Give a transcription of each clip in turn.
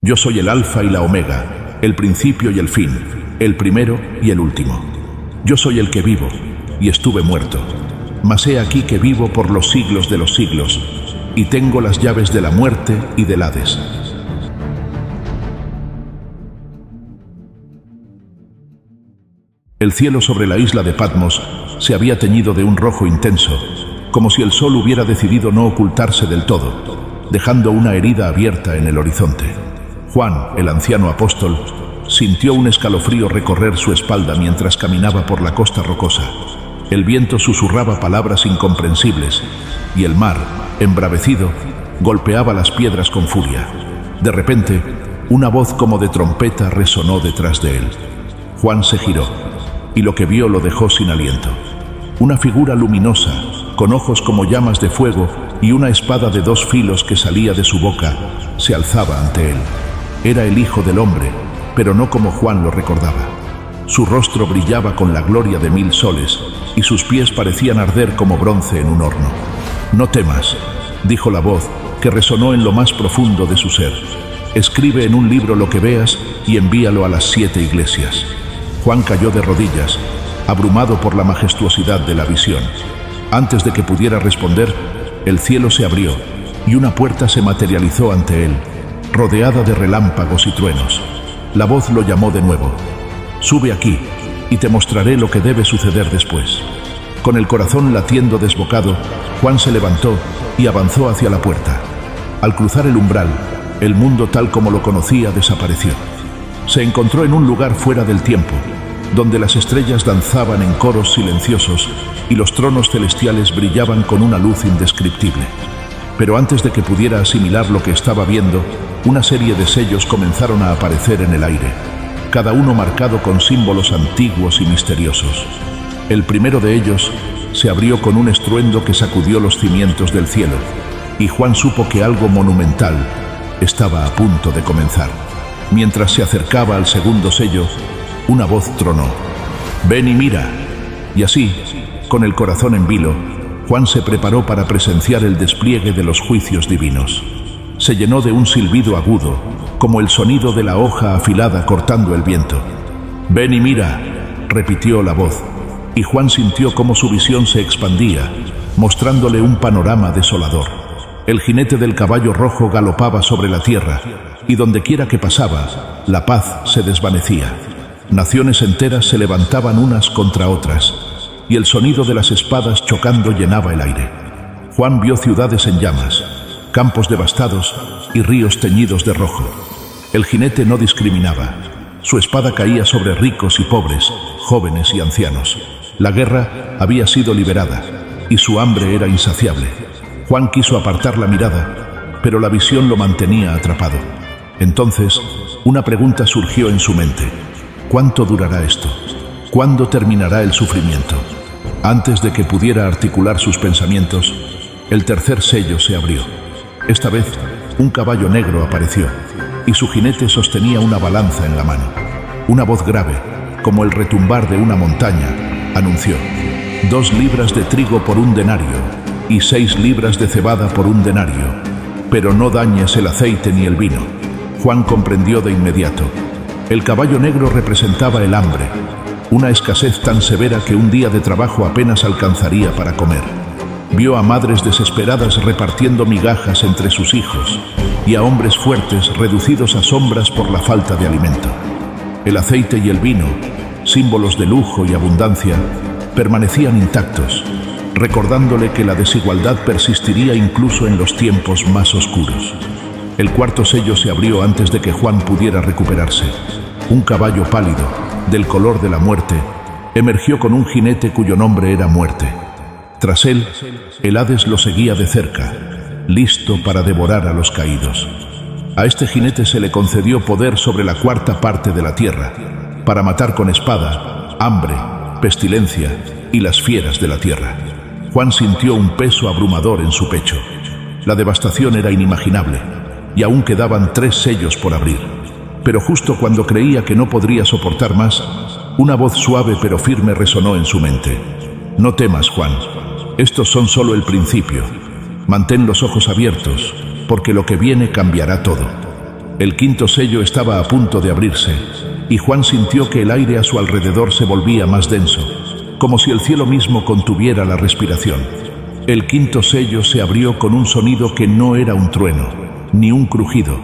Yo soy el Alfa y la Omega, el principio y el fin, el primero y el último. Yo soy el que vivo, y estuve muerto, mas he aquí que vivo por los siglos de los siglos, y tengo las llaves de la muerte y del Hades. El cielo sobre la isla de Patmos se había teñido de un rojo intenso, como si el sol hubiera decidido no ocultarse del todo, dejando una herida abierta en el horizonte. Juan, el anciano apóstol, sintió un escalofrío recorrer su espalda mientras caminaba por la costa rocosa. El viento susurraba palabras incomprensibles y el mar, embravecido, golpeaba las piedras con furia. De repente, una voz como de trompeta resonó detrás de él. Juan se giró y lo que vio lo dejó sin aliento. Una figura luminosa, con ojos como llamas de fuego y una espada de 2 filos que salía de su boca, se alzaba ante él. Era el Hijo del Hombre, pero no como Juan lo recordaba. Su rostro brillaba con la gloria de 1000 soles y sus pies parecían arder como bronce en un horno. «No temas», dijo la voz, que resonó en lo más profundo de su ser. «Escribe en un libro lo que veas y envíalo a las 7 iglesias». Juan cayó de rodillas, abrumado por la majestuosidad de la visión. Antes de que pudiera responder, el cielo se abrió y una puerta se materializó ante él, rodeada de relámpagos y truenos. La voz lo llamó de nuevo. «Sube aquí y te mostraré lo que debe suceder después». Con el corazón latiendo desbocado, Juan se levantó y avanzó hacia la puerta. Al cruzar el umbral, el mundo tal como lo conocía desapareció. Se encontró en un lugar fuera del tiempo, donde las estrellas danzaban en coros silenciosos y los tronos celestiales brillaban con una luz indescriptible. Pero antes de que pudiera asimilar lo que estaba viendo, una serie de sellos comenzaron a aparecer en el aire, cada uno marcado con símbolos antiguos y misteriosos. El primero de ellos se abrió con un estruendo que sacudió los cimientos del cielo, y Juan supo que algo monumental estaba a punto de comenzar. Mientras se acercaba al segundo sello, una voz tronó: «Ven y mira». Y así, con el corazón en vilo, Juan se preparó para presenciar el despliegue de los juicios divinos. Se llenó de un silbido agudo, como el sonido de la hoja afilada cortando el viento. «Ven y mira», repitió la voz, y Juan sintió cómo su visión se expandía, mostrándole un panorama desolador. El jinete del caballo rojo galopaba sobre la tierra, y dondequiera que pasaba, la paz se desvanecía. Naciones enteras se levantaban unas contra otras, y el sonido de las espadas chocando llenaba el aire. Juan vio ciudades en llamas, campos devastados y ríos teñidos de rojo. El jinete no discriminaba. Su espada caía sobre ricos y pobres, jóvenes y ancianos. La guerra había sido liberada, y su hambre era insaciable. Juan quiso apartar la mirada, pero la visión lo mantenía atrapado. Entonces, una pregunta surgió en su mente. ¿Cuánto durará esto? ¿Cuándo terminará el sufrimiento? Antes de que pudiera articular sus pensamientos, el tercer sello se abrió. Esta vez, un caballo negro apareció, y su jinete sostenía una balanza en la mano. Una voz grave, como el retumbar de una montaña, anunció: 2 libras de trigo por 1 denario, y 6 libras de cebada por 1 denario, pero no dañes el aceite ni el vino. Juan comprendió de inmediato. El caballo negro representaba el hambre, una escasez tan severa que un día de trabajo apenas alcanzaría para comer. Vio a madres desesperadas repartiendo migajas entre sus hijos y a hombres fuertes reducidos a sombras por la falta de alimento. El aceite y el vino, símbolos de lujo y abundancia, permanecían intactos, recordándole que la desigualdad persistiría incluso en los tiempos más oscuros. El cuarto sello se abrió antes de que Juan pudiera recuperarse. Un caballo pálido, del color de la muerte, emergió con un jinete cuyo nombre era Muerte. Tras él, el Hades lo seguía de cerca, listo para devorar a los caídos. A este jinete se le concedió poder sobre la 4ª parte de la tierra, para matar con espada, hambre, pestilencia y las fieras de la tierra. Juan sintió un peso abrumador en su pecho. La devastación era inimaginable, y aún quedaban 3 sellos por abrir. Pero justo cuando creía que no podría soportar más, una voz suave pero firme resonó en su mente. «No temas, Juan. Estos son solo el principio. Mantén los ojos abiertos, porque lo que viene cambiará todo». El quinto sello estaba a punto de abrirse, y Juan sintió que el aire a su alrededor se volvía más denso, como si el cielo mismo contuviera la respiración. El quinto sello se abrió con un sonido que no era un trueno, ni un crujido,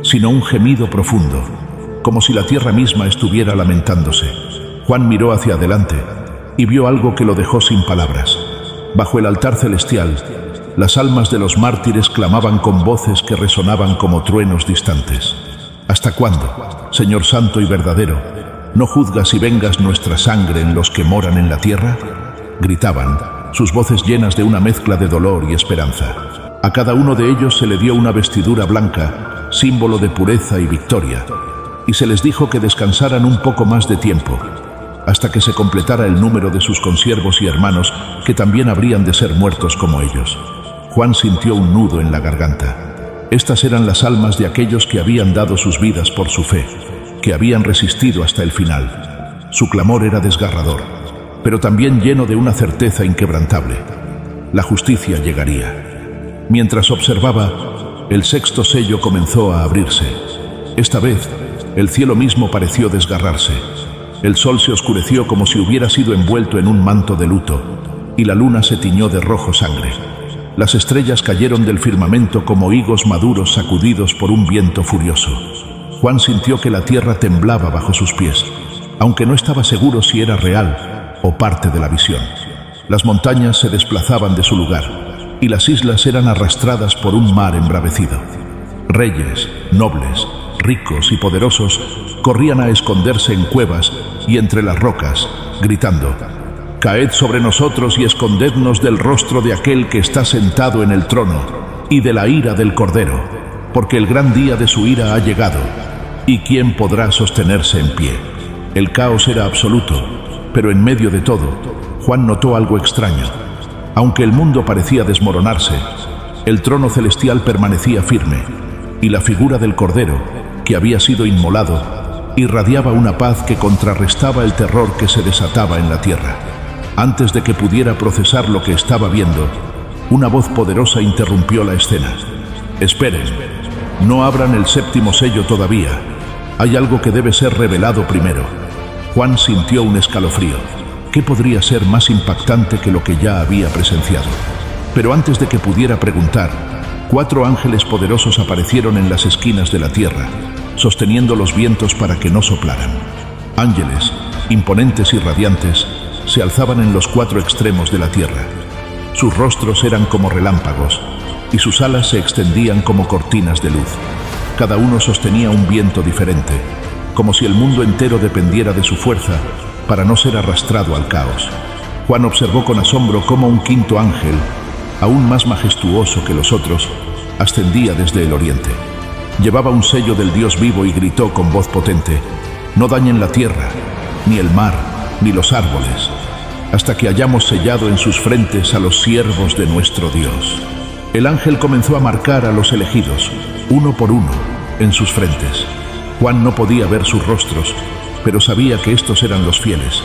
sino un gemido profundo, como si la tierra misma estuviera lamentándose. Juan miró hacia adelante y vio algo que lo dejó sin palabras. Bajo el altar celestial, las almas de los mártires clamaban con voces que resonaban como truenos distantes. ¿Hasta cuándo, Señor Santo y verdadero, no juzgas y vengas nuestra sangre en los que moran en la tierra? Gritaban, sus voces llenas de una mezcla de dolor y esperanza. A cada uno de ellos se le dio una vestidura blanca, símbolo de pureza y victoria, y se les dijo que descansaran un poco más de tiempo, hasta que se completara el número de sus consiervos y hermanos que también habrían de ser muertos como ellos. Juan sintió un nudo en la garganta. Estas eran las almas de aquellos que habían dado sus vidas por su fe, que habían resistido hasta el final. Su clamor era desgarrador, pero también lleno de una certeza inquebrantable. La justicia llegaría. Mientras observaba, el sexto sello comenzó a abrirse. Esta vez, el cielo mismo pareció desgarrarse. El sol se oscureció como si hubiera sido envuelto en un manto de luto, y la luna se tiñó de rojo sangre. Las estrellas cayeron del firmamento como higos maduros sacudidos por un viento furioso. Juan sintió que la tierra temblaba bajo sus pies, aunque no estaba seguro si era real o parte de la visión. Las montañas se desplazaban de su lugar, y las islas eran arrastradas por un mar embravecido. Reyes, nobles, ricos y poderosos corrían a esconderse en cuevas y entre las rocas, gritando: «Caed sobre nosotros y escondednos del rostro de aquel que está sentado en el trono y de la ira del Cordero, porque el gran día de su ira ha llegado, ¿y quién podrá sostenerse en pie?». El caos era absoluto, pero en medio de todo, Juan notó algo extraño. Aunque el mundo parecía desmoronarse, el trono celestial permanecía firme, y la figura del Cordero, que había sido inmolado, irradiaba una paz que contrarrestaba el terror que se desataba en la tierra. Antes de que pudiera procesar lo que estaba viendo, una voz poderosa interrumpió la escena. «Esperen, no abran el séptimo sello todavía. Hay algo que debe ser revelado primero». Juan sintió un escalofrío. ¿Qué podría ser más impactante que lo que ya había presenciado? Pero antes de que pudiera preguntar, 4 ángeles poderosos aparecieron en las esquinas de la tierra, sosteniendo los vientos para que no soplaran. Ángeles, imponentes y radiantes, se alzaban en los 4 extremos de la tierra. Sus rostros eran como relámpagos, y sus alas se extendían como cortinas de luz. Cada uno sostenía un viento diferente, como si el mundo entero dependiera de su fuerza para no ser arrastrado al caos. Juan observó con asombro cómo un quinto ángel, aún más majestuoso que los otros, ascendía desde el oriente. Llevaba un sello del Dios vivo y gritó con voz potente: «No dañen la tierra, ni el mar, ni los árboles, hasta que hayamos sellado en sus frentes a los siervos de nuestro Dios». El ángel comenzó a marcar a los elegidos, uno por uno, en sus frentes. Juan no podía ver sus rostros, pero sabía que estos eran los fieles,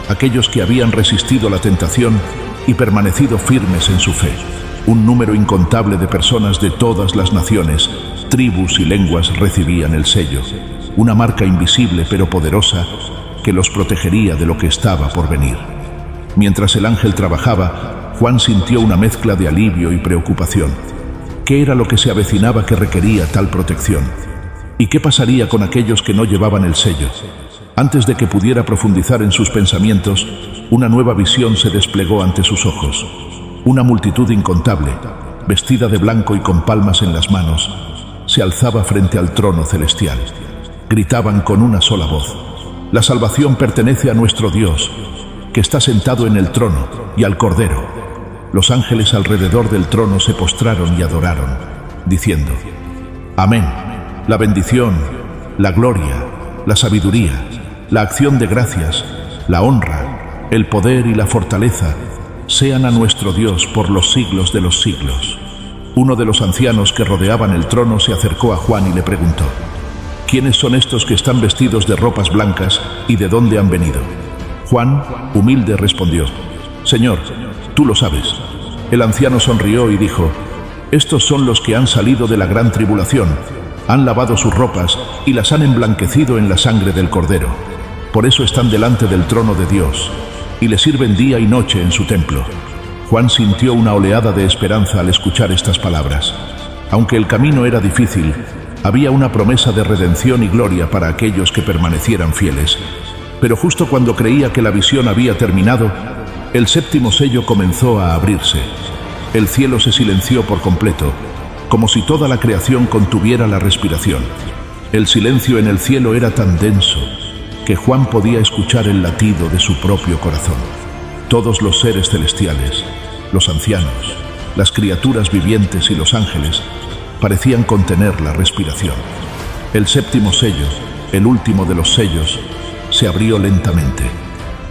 aquellos que habían resistido la tentación y permanecido firmes en su fe. Un número incontable de personas de todas las naciones, tribus y lenguas recibían el sello, una marca invisible pero poderosa que los protegería de lo que estaba por venir. Mientras el ángel trabajaba, Juan sintió una mezcla de alivio y preocupación. ¿Qué era lo que se avecinaba que requería tal protección? ¿Y qué pasaría con aquellos que no llevaban el sello? Antes de que pudiera profundizar en sus pensamientos, una nueva visión se desplegó ante sus ojos. Una multitud incontable, vestida de blanco y con palmas en las manos, se alzaba frente al trono celestial. Gritaban con una sola voz: «La salvación pertenece a nuestro Dios, que está sentado en el trono, y al Cordero». Los ángeles alrededor del trono se postraron y adoraron, diciendo: «Amén. La bendición, la gloria, la sabiduría, la acción de gracias, la honra, el poder y la fortaleza sean a nuestro Dios por los siglos de los siglos». Uno de los ancianos que rodeaban el trono se acercó a Juan y le preguntó: «¿Quiénes son estos que están vestidos de ropas blancas y de dónde han venido?». Juan, humilde, respondió: «Señor, tú lo sabes». El anciano sonrió y dijo: «Estos son los que han salido de la gran tribulación, Han lavado sus ropas y las han emblanquecido en la sangre del Cordero. Por eso están delante del trono de Dios y le sirven día y noche en su templo. Juan sintió una oleada de esperanza al escuchar estas palabras. Aunque el camino era difícil, había una promesa de redención y gloria para aquellos que permanecieran fieles. Pero justo cuando creía que la visión había terminado, el séptimo sello comenzó a abrirse. El cielo se silenció por completo, como si toda la creación contuviera la respiración. El silencio en el cielo era tan denso que Juan podía escuchar el latido de su propio corazón. Todos los seres celestiales, los ancianos, las criaturas vivientes y los ángeles parecían contener la respiración. El séptimo sello, el último de los sellos, se abrió lentamente,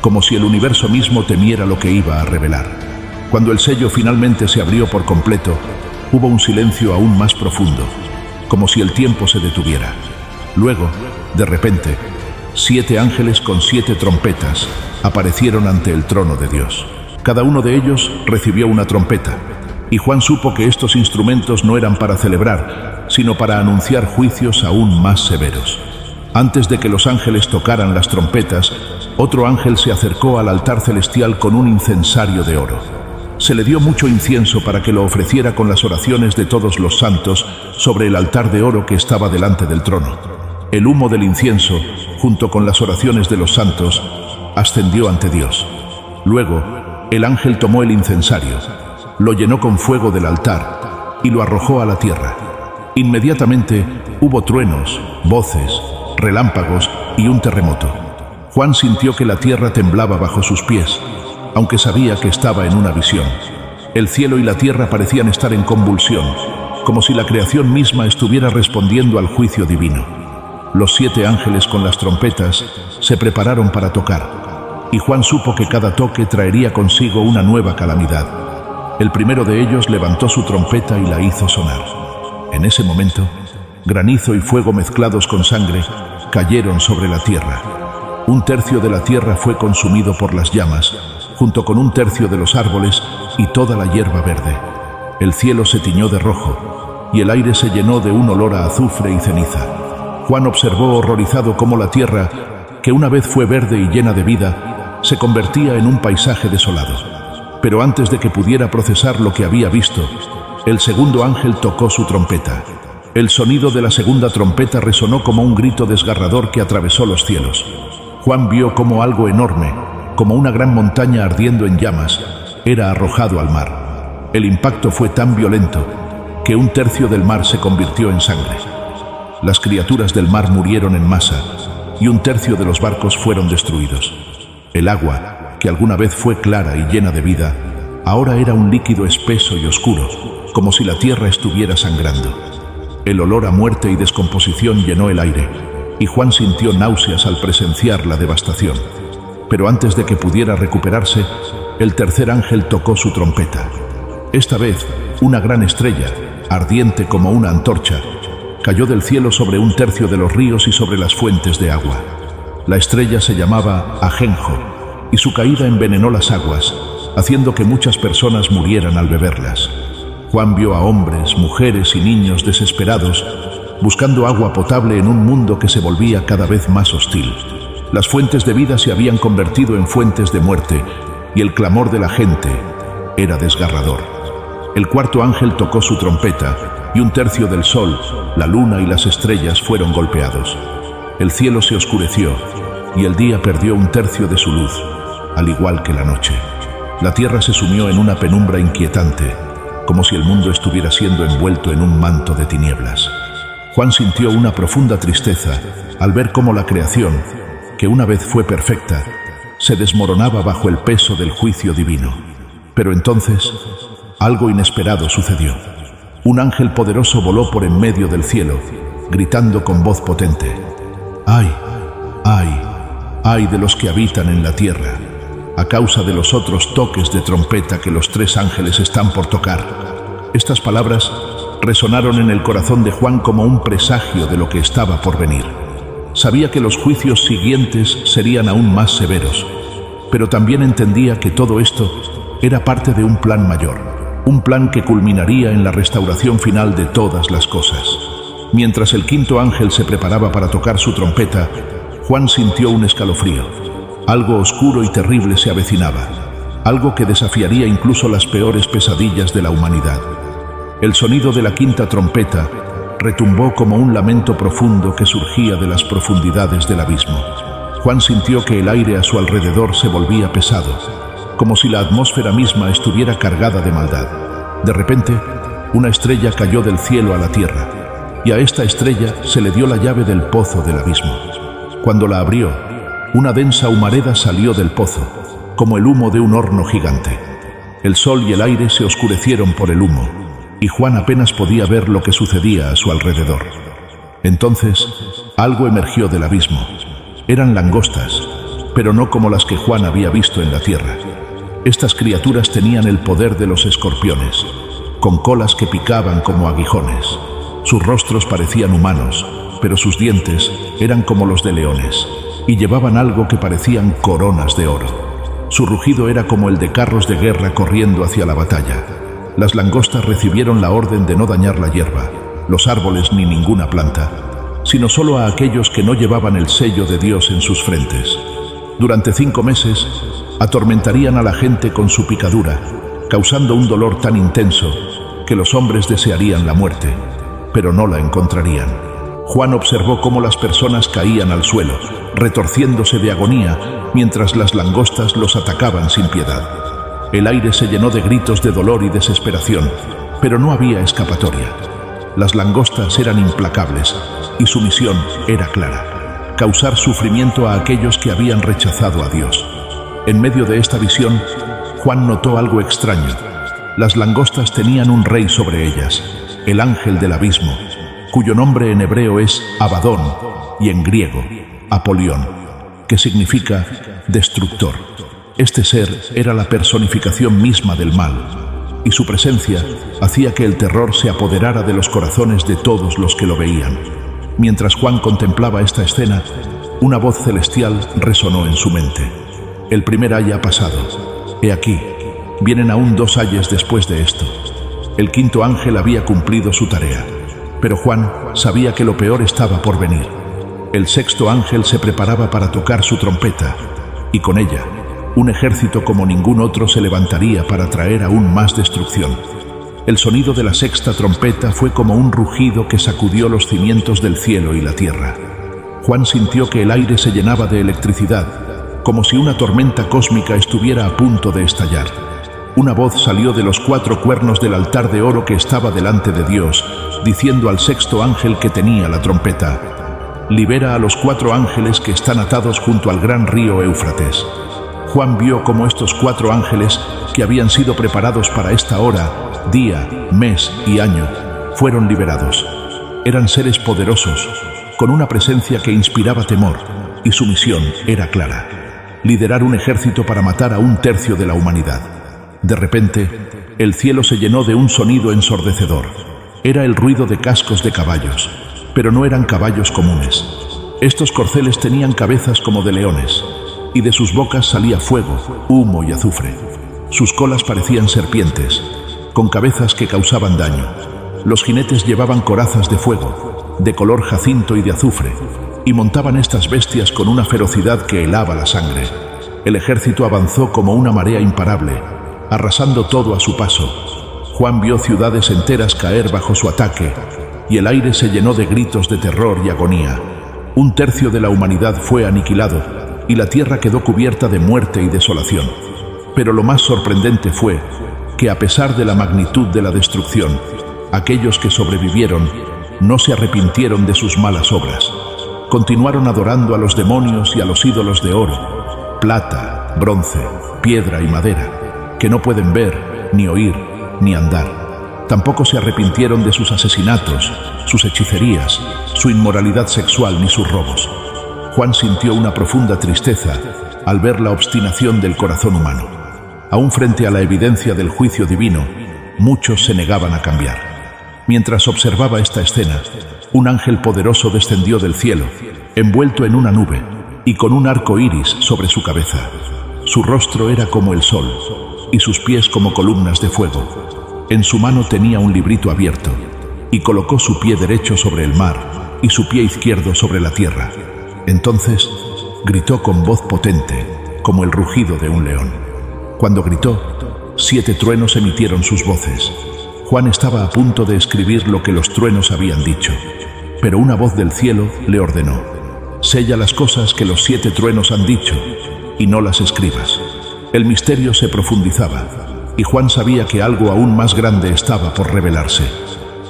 como si el universo mismo temiera lo que iba a revelar. Cuando el sello finalmente se abrió por completo, hubo un silencio aún más profundo, como si el tiempo se detuviera. Luego, de repente, 7 ángeles con 7 trompetas aparecieron ante el trono de Dios. Cada uno de ellos recibió una trompeta, y Juan supo que estos instrumentos no eran para celebrar, sino para anunciar juicios aún más severos. Antes de que los ángeles tocaran las trompetas, otro ángel se acercó al altar celestial con un incensario de oro. Se le dio mucho incienso para que lo ofreciera con las oraciones de todos los santos sobre el altar de oro que estaba delante del trono. El humo del incienso, junto con las oraciones de los santos, ascendió ante Dios. Luego, el ángel tomó el incensario, lo llenó con fuego del altar y lo arrojó a la tierra. Inmediatamente hubo truenos, voces, relámpagos y un terremoto. Juan sintió que la tierra temblaba bajo sus pies, aunque sabía que estaba en una visión. El cielo y la tierra parecían estar en convulsión, como si la creación misma estuviera respondiendo al juicio divino. Los 7 ángeles con las trompetas se prepararon para tocar, y Juan supo que cada toque traería consigo una nueva calamidad. El primero de ellos levantó su trompeta y la hizo sonar. En ese momento, granizo y fuego mezclados con sangre cayeron sobre la tierra. 1/3 de la tierra fue consumido por las llamas, junto con 1/3 de los árboles y toda la hierba verde. El cielo se tiñó de rojo y el aire se llenó de un olor a azufre y ceniza. Juan observó horrorizado cómo la tierra, que una vez fue verde y llena de vida, se convertía en un paisaje desolado. Pero antes de que pudiera procesar lo que había visto, el segundo ángel tocó su trompeta. El sonido de la segunda trompeta resonó como un grito desgarrador que atravesó los cielos. Juan vio cómo algo enorme, como una gran montaña ardiendo en llamas, era arrojado al mar. El impacto fue tan violento que 1/3 del mar se convirtió en sangre. Las criaturas del mar murieron en masa y 1/3 de los barcos fueron destruidos. El agua, que alguna vez fue clara y llena de vida, ahora era un líquido espeso y oscuro, como si la tierra estuviera sangrando. El olor a muerte y descomposición llenó el aire, y Juan sintió náuseas al presenciar la devastación. Pero antes de que pudiera recuperarse, el tercer ángel tocó su trompeta. Esta vez, una gran estrella, ardiente como una antorcha, cayó del cielo sobre 1/3 de los ríos y sobre las fuentes de agua. La estrella se llamaba Ajenjo, y su caída envenenó las aguas, haciendo que muchas personas murieran al beberlas. Juan vio a hombres, mujeres y niños desesperados, buscando agua potable en un mundo que se volvía cada vez más hostil. Las fuentes de vida se habían convertido en fuentes de muerte, y el clamor de la gente era desgarrador. El cuarto ángel tocó su trompeta, y 1/3 del sol, la luna y las estrellas fueron golpeados. El cielo se oscureció, y el día perdió 1/3 de su luz, al igual que la noche. La tierra se sumió en una penumbra inquietante, como si el mundo estuviera siendo envuelto en un manto de tinieblas. Juan sintió una profunda tristeza al ver cómo la creación, que una vez fue perfecta, se desmoronaba bajo el peso del juicio divino. Pero entonces, algo inesperado sucedió. Un ángel poderoso voló por en medio del cielo, gritando con voz potente: ¡Ay, ay, ay de los que habitan en la tierra, a causa de los otros toques de trompeta que los 3 ángeles están por tocar! Estas palabras resonaron en el corazón de Juan como un presagio de lo que estaba por venir. Sabía que los juicios siguientes serían aún más severos, pero también entendía que todo esto era parte de un plan mayor, un plan que culminaría en la restauración final de todas las cosas. Mientras el quinto ángel se preparaba para tocar su trompeta, Juan sintió un escalofrío. Algo oscuro y terrible se avecinaba, algo que desafiaría incluso las peores pesadillas de la humanidad. El sonido de la quinta trompeta retumbó como un lamento profundo que surgía de las profundidades del abismo. Juan sintió que el aire a su alrededor se volvía pesado, como si la atmósfera misma estuviera cargada de maldad. De repente, una estrella cayó del cielo a la tierra, y a esta estrella se le dio la llave del pozo del abismo. Cuando la abrió, una densa humareda salió del pozo, como el humo de un horno gigante. El sol y el aire se oscurecieron por el humo, y Juan apenas podía ver lo que sucedía a su alrededor. Entonces, algo emergió del abismo. Eran langostas, pero no como las que Juan había visto en la tierra. Estas criaturas tenían el poder de los escorpiones, con colas que picaban como aguijones. Sus rostros parecían humanos, pero sus dientes eran como los de leones, y llevaban algo que parecían coronas de oro. Su rugido era como el de carros de guerra corriendo hacia la batalla. Las langostas recibieron la orden de no dañar la hierba, los árboles ni ninguna planta, sino solo a aquellos que no llevaban el sello de Dios en sus frentes. Durante 5 meses, atormentarían a la gente con su picadura, causando un dolor tan intenso que los hombres desearían la muerte, pero no la encontrarían. Juan observó cómo las personas caían al suelo, retorciéndose de agonía, mientras las langostas los atacaban sin piedad. El aire se llenó de gritos de dolor y desesperación, pero no había escapatoria. Las langostas eran implacables, y su misión era clara: causar sufrimiento a aquellos que habían rechazado a Dios. En medio de esta visión, Juan notó algo extraño. Las langostas tenían un rey sobre ellas, el ángel del abismo, cuyo nombre en hebreo es Abadón y en griego Apolión, que significa destructor. Este ser era la personificación misma del mal, y su presencia hacía que el terror se apoderara de los corazones de todos los que lo veían. Mientras Juan contemplaba esta escena, una voz celestial resonó en su mente: el primer aye ha pasado. He aquí, vienen aún 2 ayes después de esto. El quinto ángel había cumplido su tarea, pero Juan sabía que lo peor estaba por venir. El sexto ángel se preparaba para tocar su trompeta, y con ella, un ejército como ningún otro se levantaría para traer aún más destrucción. El sonido de la sexta trompeta fue como un rugido que sacudió los cimientos del cielo y la tierra. Juan sintió que el aire se llenaba de electricidad, como si una tormenta cósmica estuviera a punto de estallar. Una voz salió de los 4 cuernos del altar de oro que estaba delante de Dios, diciendo al sexto ángel que tenía la trompeta: libera a los 4 ángeles que están atados junto al gran río Éufrates. Juan vio cómo estos 4 ángeles, que habían sido preparados para esta hora, día, mes y año, fueron liberados. Eran seres poderosos, con una presencia que inspiraba temor, y su misión era clara: liderar un ejército para matar a 1/3 de la humanidad. De repente, el cielo se llenó de un sonido ensordecedor. Era el ruido de cascos de caballos, pero no eran caballos comunes. Estos corceles tenían cabezas como de leones, y de sus bocas salía fuego, humo y azufre. Sus colas parecían serpientes, con cabezas que causaban daño. Los jinetes llevaban corazas de fuego, de color jacinto y de azufre, y montaban estas bestias con una ferocidad que helaba la sangre. El ejército avanzó como una marea imparable, arrasando todo a su paso. Juan vio ciudades enteras caer bajo su ataque, y el aire se llenó de gritos de terror y agonía. 1/3 de la humanidad fue aniquilado, y la tierra quedó cubierta de muerte y desolación. Pero lo más sorprendente fue que, a pesar de la magnitud de la destrucción, aquellos que sobrevivieron no se arrepintieron de sus malas obras. Continuaron adorando a los demonios y a los ídolos de oro, plata, bronce, piedra y madera, que no pueden ver, ni oír, ni andar. Tampoco se arrepintieron de sus asesinatos, sus hechicerías, su inmoralidad sexual ni sus robos. Juan sintió una profunda tristeza al ver la obstinación del corazón humano. Aún frente a la evidencia del juicio divino, muchos se negaban a cambiar. Mientras observaba esta escena, un ángel poderoso descendió del cielo, envuelto en una nube y con un arco iris sobre su cabeza. Su rostro era como el sol, y sus pies como columnas de fuego. En su mano tenía un librito abierto, y colocó su pie derecho sobre el mar y su pie izquierdo sobre la tierra. Entonces gritó con voz potente, como el rugido de un león. Cuando gritó, 7 truenos emitieron sus voces. Juan estaba a punto de escribir lo que los truenos habían dicho, pero una voz del cielo le ordenó: sella las cosas que los 7 truenos han dicho y no las escribas. El misterio se profundizaba y Juan sabía que algo aún más grande estaba por revelarse.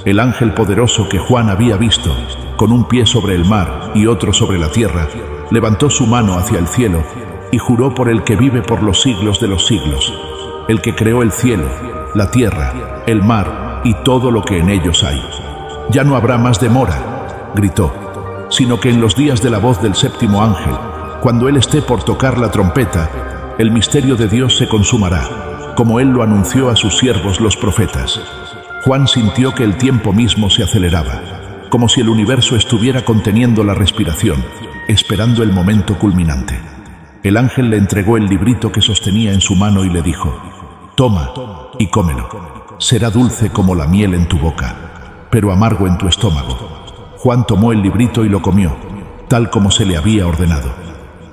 El ángel poderoso que Juan había visto, con un pie sobre el mar y otro sobre la tierra, levantó su mano hacia el cielo y juró por el que vive por los siglos de los siglos, el que creó el cielo, la tierra, el mar y todo lo que en ellos hay. Ya no habrá más demora, gritó, sino que en los días de la voz del 7º ángel, cuando él esté por tocar la trompeta, el misterio de Dios se consumará, como él lo anunció a sus siervos los profetas. Juan sintió que el tiempo mismo se aceleraba, como si el universo estuviera conteniendo la respiración, esperando el momento culminante. El ángel le entregó el librito que sostenía en su mano y le dijo: toma y cómelo. Será dulce como la miel en tu boca, pero amargo en tu estómago. Juan tomó el librito y lo comió, tal como se le había ordenado.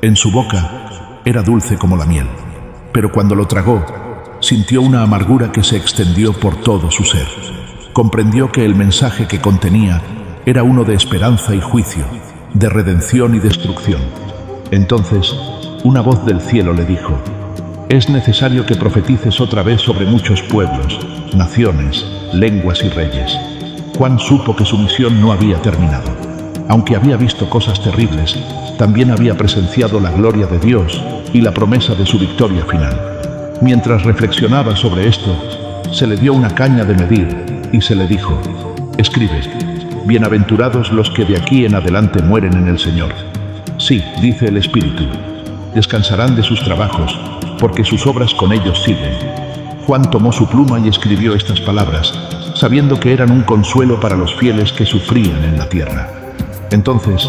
En su boca era dulce como la miel, pero cuando lo tragó, sintió una amargura que se extendió por todo su ser. Comprendió que el mensaje que contenía era uno de esperanza y juicio, de redención y destrucción. Entonces, una voz del cielo le dijo: es necesario que profetices otra vez sobre muchos pueblos, naciones, lenguas y reyes. Juan supo que su misión no había terminado. Aunque había visto cosas terribles, también había presenciado la gloria de Dios y la promesa de su victoria final. Mientras reflexionaba sobre esto, se le dio una caña de medir y se le dijo: escribe, bienaventurados los que de aquí en adelante mueren en el Señor. Sí, dice el Espíritu, descansarán de sus trabajos, porque sus obras con ellos siguen. Juan tomó su pluma y escribió estas palabras, sabiendo que eran un consuelo para los fieles que sufrían en la tierra. Entonces,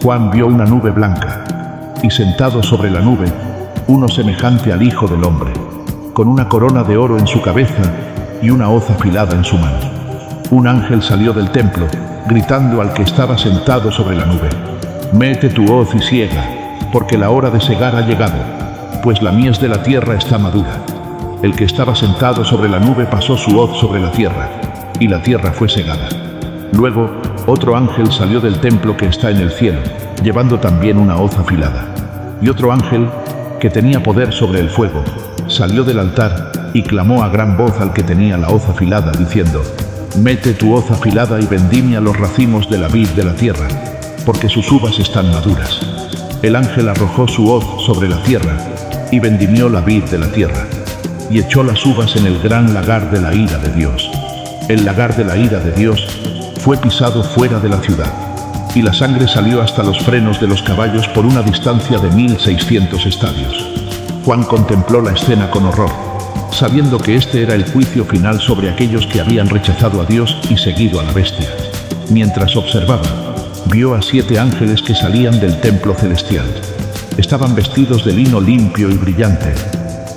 Juan vio una nube blanca, y sentado sobre la nube, uno semejante al Hijo del Hombre, con una corona de oro en su cabeza y una hoz afilada en su mano. Un ángel salió del templo, gritando al que estaba sentado sobre la nube: mete tu hoz y siega, porque la hora de segar ha llegado, pues la mies de la tierra está madura. El que estaba sentado sobre la nube pasó su hoz sobre la tierra, y la tierra fue segada. Luego, otro ángel salió del templo que está en el cielo, llevando también una hoz afilada. Y otro ángel, que tenía poder sobre el fuego, salió del altar y clamó a gran voz al que tenía la hoz afilada, diciendo: mete tu hoz afilada y vendimia los racimos de la vid de la tierra, porque sus uvas están maduras. El ángel arrojó su hoz sobre la tierra y vendimió la vid de la tierra, y echó las uvas en el gran lagar de la ira de Dios. El lagar de la ira de Dios fue pisado fuera de la ciudad, y la sangre salió hasta los frenos de los caballos por una distancia de 1600 estadios. Juan contempló la escena con horror, sabiendo que este era el juicio final sobre aquellos que habían rechazado a Dios y seguido a la bestia. Mientras observaba, vio a 7 ángeles que salían del templo celestial. Estaban vestidos de lino limpio y brillante,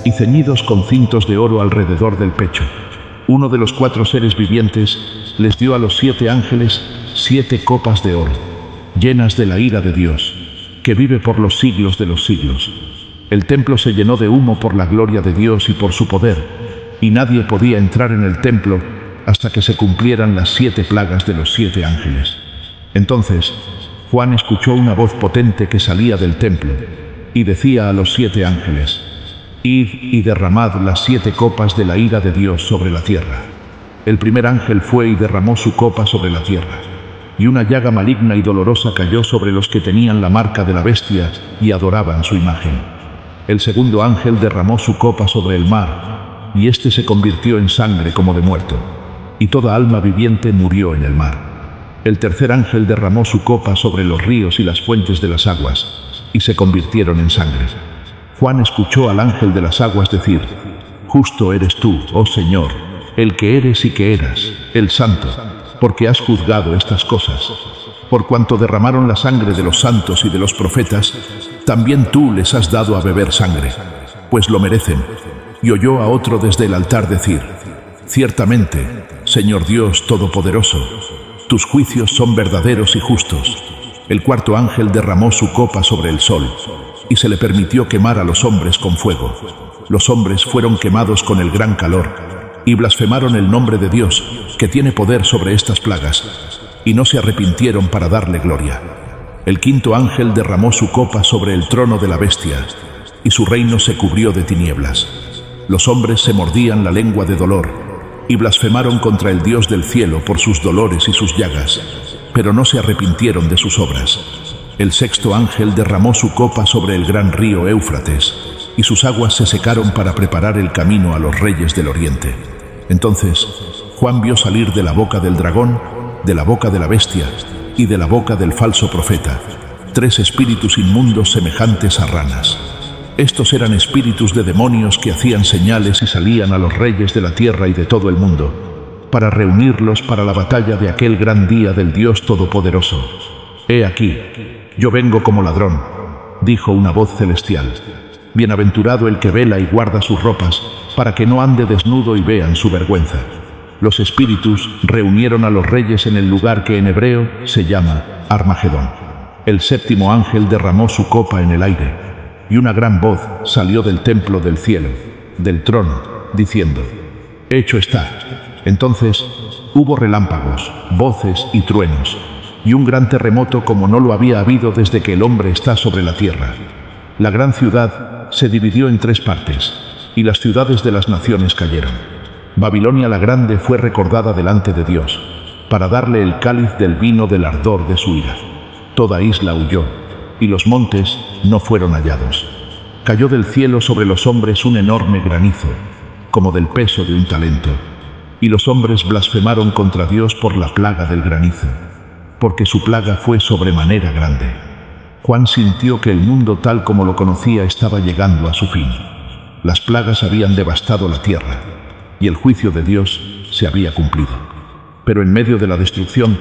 y ceñidos con cintos de oro alrededor del pecho. Uno de los 4 seres vivientes les dio a los 7 ángeles 7 copas de oro, llenas de la ira de Dios, que vive por los siglos de los siglos. El templo se llenó de humo por la gloria de Dios y por su poder, y nadie podía entrar en el templo hasta que se cumplieran las 7 plagas de los 7 ángeles. Entonces, Juan escuchó una voz potente que salía del templo, y decía a los 7 ángeles: id y derramad las 7 copas de la ira de Dios sobre la tierra. El primer ángel fue y derramó su copa sobre la tierra, y una llaga maligna y dolorosa cayó sobre los que tenían la marca de la bestia y adoraban su imagen. El segundo ángel derramó su copa sobre el mar, y éste se convirtió en sangre como de muerto, y toda alma viviente murió en el mar. El tercer ángel derramó su copa sobre los ríos y las fuentes de las aguas, y se convirtieron en sangre. Juan escuchó al ángel de las aguas decir: justo eres tú, oh Señor, el que eres y que eras, el Santo, porque has juzgado estas cosas. Por cuanto derramaron la sangre de los santos y de los profetas, también tú les has dado a beber sangre, pues lo merecen. Y oyó a otro desde el altar decir: ciertamente, Señor Dios Todopoderoso, tus juicios son verdaderos y justos. El cuarto ángel derramó su copa sobre el sol, y se le permitió quemar a los hombres con fuego. Los hombres fueron quemados con el gran calor, y blasfemaron el nombre de Dios, que tiene poder sobre estas plagas, y no se arrepintieron para darle gloria. El quinto ángel derramó su copa sobre el trono de la bestia, y su reino se cubrió de tinieblas. Los hombres se mordían la lengua de dolor, y blasfemaron contra el Dios del cielo por sus dolores y sus llagas, pero no se arrepintieron de sus obras. El sexto ángel derramó su copa sobre el gran río Éufrates, y sus aguas se secaron para preparar el camino a los reyes del oriente. Entonces Juan vio salir de la boca del dragón, de la boca de la bestia y de la boca del falso profeta, 3 espíritus inmundos semejantes a ranas. Estos eran espíritus de demonios que hacían señales y salían a los reyes de la tierra y de todo el mundo, para reunirlos para la batalla de aquel gran día del Dios Todopoderoso. «He aquí, yo vengo como ladrón», dijo una voz celestial. «Bienaventurado el que vela y guarda sus ropas, para que no ande desnudo y vean su vergüenza». Los espíritus reunieron a los reyes en el lugar que en hebreo se llama Armagedón. El séptimo ángel derramó su copa en el aire, y una gran voz salió del templo del cielo, del trono, diciendo: «Hecho está». Entonces hubo relámpagos, voces y truenos, y un gran terremoto como no lo había habido desde que el hombre está sobre la tierra. La gran ciudad se dividió en 3 partes, y las ciudades de las naciones cayeron. Babilonia la grande fue recordada delante de Dios, para darle el cáliz del vino del ardor de su ira. Toda isla huyó, y los montes no fueron hallados. Cayó del cielo sobre los hombres un enorme granizo, como del peso de un talento, y los hombres blasfemaron contra Dios por la plaga del granizo, porque su plaga fue sobremanera grande. Juan sintió que el mundo tal como lo conocía estaba llegando a su fin. Las plagas habían devastado la tierra, y el juicio de Dios se había cumplido. Pero en medio de la destrucción,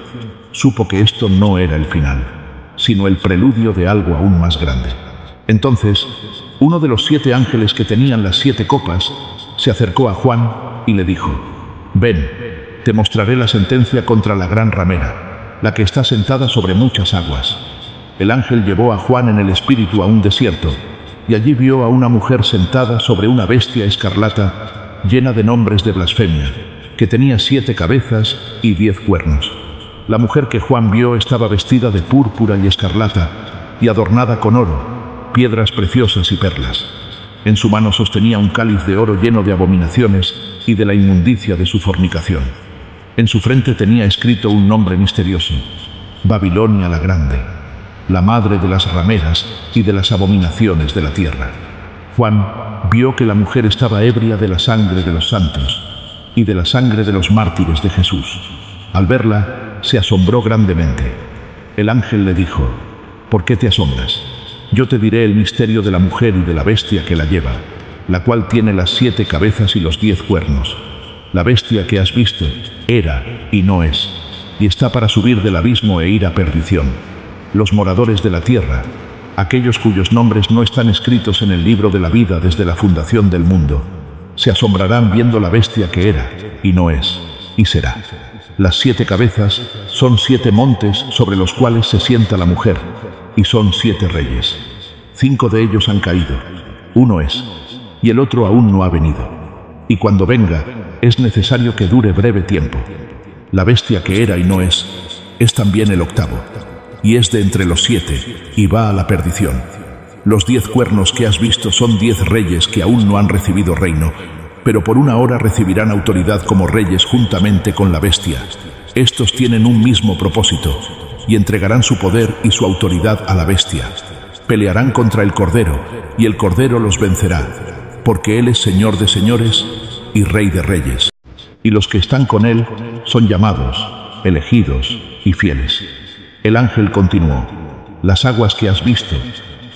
supo que esto no era el final, sino el preludio de algo aún más grande. Entonces, uno de los 7 ángeles que tenían las 7 copas se acercó a Juan y le dijo: «Ven, te mostraré la sentencia contra la gran ramera, la que está sentada sobre muchas aguas». El ángel llevó a Juan en el espíritu a un desierto, y allí vio a una mujer sentada sobre una bestia escarlata, llena de nombres de blasfemia, que tenía 7 cabezas y 10 cuernos. La mujer que Juan vio estaba vestida de púrpura y escarlata, y adornada con oro, piedras preciosas y perlas. En su mano sostenía un cáliz de oro lleno de abominaciones y de la inmundicia de su fornicación. En su frente tenía escrito un nombre misterioso: Babilonia la Grande, la madre de las rameras y de las abominaciones de la tierra. Juan vio que la mujer estaba ebria de la sangre de los santos y de la sangre de los mártires de Jesús. Al verla, se asombró grandemente. El ángel le dijo: «¿Por qué te asombras? Yo te diré el misterio de la mujer y de la bestia que la lleva, la cual tiene las 7 cabezas y los 10 cuernos. La bestia que has visto era y no es, y está para subir del abismo e ir a perdición. Los moradores de la tierra, aquellos cuyos nombres no están escritos en el libro de la vida desde la fundación del mundo, se asombrarán viendo la bestia que era, y no es, y será. Las 7 cabezas son 7 montes sobre los cuales se sienta la mujer, y son 7 reyes. 5 de ellos han caído, uno es, y el otro aún no ha venido. Y cuando venga, es necesario que dure breve tiempo. La bestia que era y no es también el octavo, y es de entre los 7, y va a la perdición. Los 10 cuernos que has visto son 10 reyes que aún no han recibido reino, pero por una hora recibirán autoridad como reyes juntamente con la bestia. Estos tienen un mismo propósito, y entregarán su poder y su autoridad a la bestia. Pelearán contra el Cordero, y el Cordero los vencerá, porque Él es Señor de señores y Rey de reyes. Y los que están con Él son llamados, elegidos y fieles. El ángel continuó: las aguas que has visto,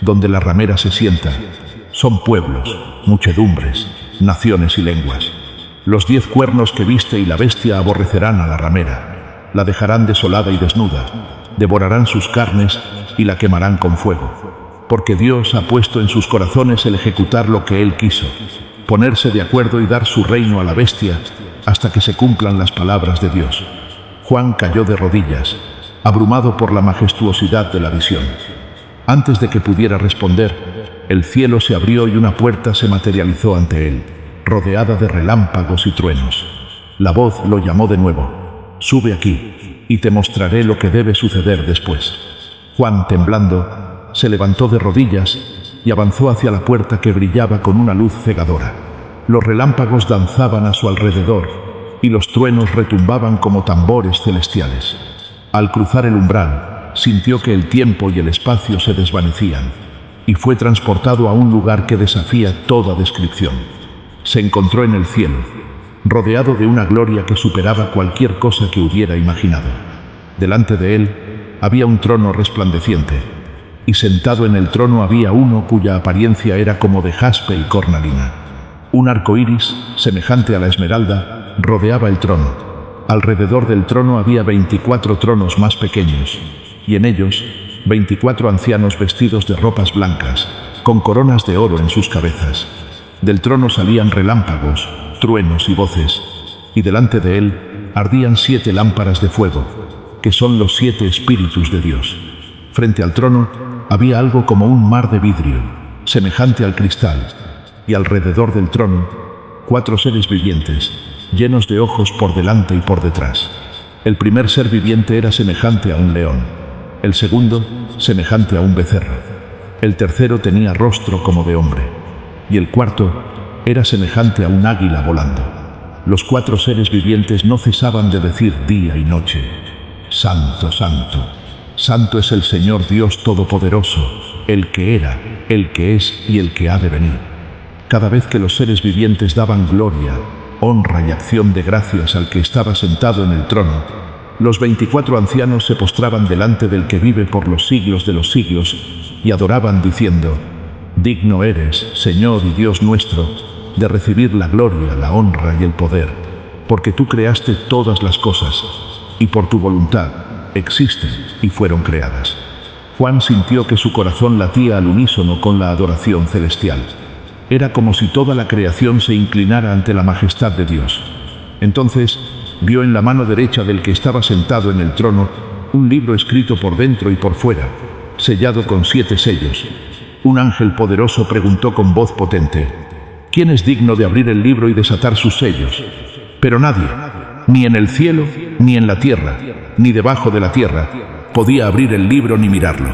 donde la ramera se sienta, son pueblos, muchedumbres, naciones y lenguas. Los 10 cuernos que viste y la bestia aborrecerán a la ramera, la dejarán desolada y desnuda, devorarán sus carnes y la quemarán con fuego. Porque Dios ha puesto en sus corazones el ejecutar lo que Él quiso, ponerse de acuerdo y dar su reino a la bestia, hasta que se cumplan las palabras de Dios. Juan cayó de rodillas, abrumado por la majestuosidad de la visión. Antes de que pudiera responder, el cielo se abrió y una puerta se materializó ante él, rodeada de relámpagos y truenos. La voz lo llamó de nuevo: «Sube aquí, y te mostraré lo que debe suceder después». Juan, temblando, se levantó de rodillas y avanzó hacia la puerta que brillaba con una luz cegadora. Los relámpagos danzaban a su alrededor y los truenos retumbaban como tambores celestiales. Al cruzar el umbral, sintió que el tiempo y el espacio se desvanecían y fue transportado a un lugar que desafía toda descripción. Se encontró en el cielo, rodeado de una gloria que superaba cualquier cosa que hubiera imaginado. Delante de él había un trono resplandeciente, y sentado en el trono había uno cuya apariencia era como de jaspe y cornalina. Un arco iris, semejante a la esmeralda, rodeaba el trono. Alrededor del trono había 24 tronos más pequeños, y en ellos 24 ancianos vestidos de ropas blancas, con coronas de oro en sus cabezas. Del trono salían relámpagos, truenos y voces, y delante de él ardían 7 lámparas de fuego, que son los 7 espíritus de Dios. Frente al trono había algo como un mar de vidrio, semejante al cristal, y alrededor del trono 4 seres vivientes, llenos de ojos por delante y por detrás. El primer ser viviente era semejante a un león, el segundo semejante a un becerro, el tercero tenía rostro como de hombre, y el cuarto era semejante a un águila volando. Los 4 seres vivientes no cesaban de decir día y noche: «Santo, santo, santo es el Señor Dios Todopoderoso, el que era, el que es y el que ha de venir». Cada vez que los seres vivientes daban gloria, honra y acción de gracias al que estaba sentado en el trono, los 24 ancianos se postraban delante del que vive por los siglos de los siglos y adoraban diciendo: «Digno eres, Señor y Dios nuestro, de recibir la gloria, la honra y el poder, porque tú creaste todas las cosas, y por tu voluntad existen y fueron creadas». Juan sintió que su corazón latía al unísono con la adoración celestial. Era como si toda la creación se inclinara ante la majestad de Dios. Entonces vio en la mano derecha del que estaba sentado en el trono un libro escrito por dentro y por fuera, sellado con 7 sellos. Un ángel poderoso preguntó con voz potente: «¿Quién es digno de abrir el libro y desatar sus sellos?». Pero nadie, ni en el cielo, ni en la tierra, ni debajo de la tierra, podía abrir el libro ni mirarlo.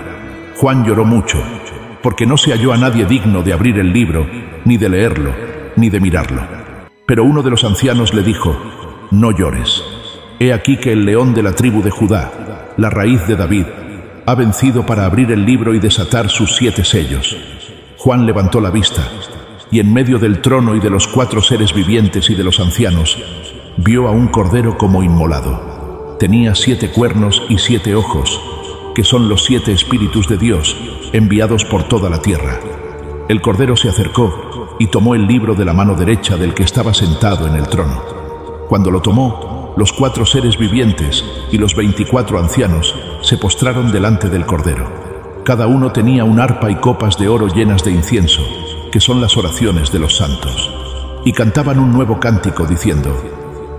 Juan lloró mucho, porque no se halló a nadie digno de abrir el libro, ni de leerlo, ni de mirarlo. Pero uno de los ancianos le dijo: «No llores. He aquí que el león de la tribu de Judá, la raíz de David, ha vencido para abrir el libro y desatar sus 7 sellos». Juan levantó la vista, y en medio del trono y de los 4 seres vivientes y de los ancianos, vio a un cordero como inmolado. Tenía 7 cuernos y 7 ojos, que son los 7 espíritus de Dios, enviados por toda la tierra. El cordero se acercó y tomó el libro de la mano derecha del que estaba sentado en el trono. Cuando lo tomó, los 4 seres vivientes y los 24 ancianos se postraron delante del cordero. Cada uno tenía un arpa y copas de oro llenas de incienso, que son las oraciones de los santos. Y cantaban un nuevo cántico diciendo: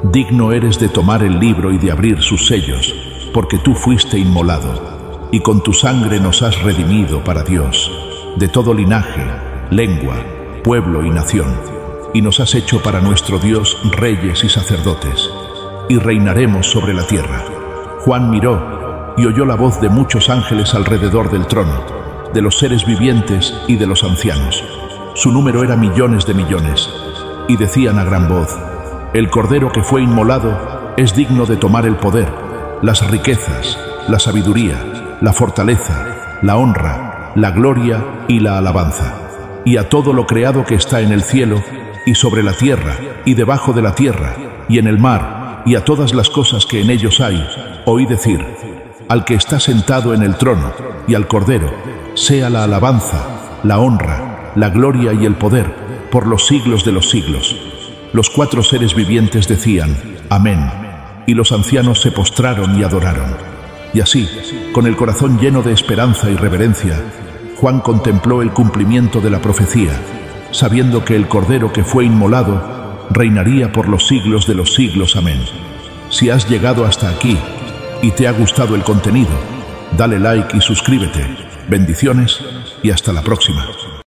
«Digno eres de tomar el libro y de abrir sus sellos, porque tú fuiste inmolado, y con tu sangre nos has redimido para Dios, de todo linaje, lengua, pueblo y nación, y nos has hecho para nuestro Dios reyes y sacerdotes, y reinaremos sobre la tierra». Juan miró y oyó la voz de muchos ángeles alrededor del trono, de los seres vivientes y de los ancianos. Su número era millones de millones, y decían a gran voz: «El cordero que fue inmolado es digno de tomar el poder, las riquezas, la sabiduría, la fortaleza, la honra, la gloria y la alabanza. Y a todo lo creado que está en el cielo, y sobre la tierra, y debajo de la tierra, y en el mar, y a todas las cosas que en ellos hay, oí decir: al que está sentado en el trono, y al Cordero, sea la alabanza, la honra, la gloria y el poder, por los siglos de los siglos». Los 4 seres vivientes decían: «Amén», y los ancianos se postraron y adoraron. Y así, con el corazón lleno de esperanza y reverencia, Juan contempló el cumplimiento de la profecía, sabiendo que el Cordero que fue inmolado reinaría por los siglos de los siglos. Amén. Si has llegado hasta aquí y te ha gustado el contenido, dale like y suscríbete. Bendiciones y hasta la próxima.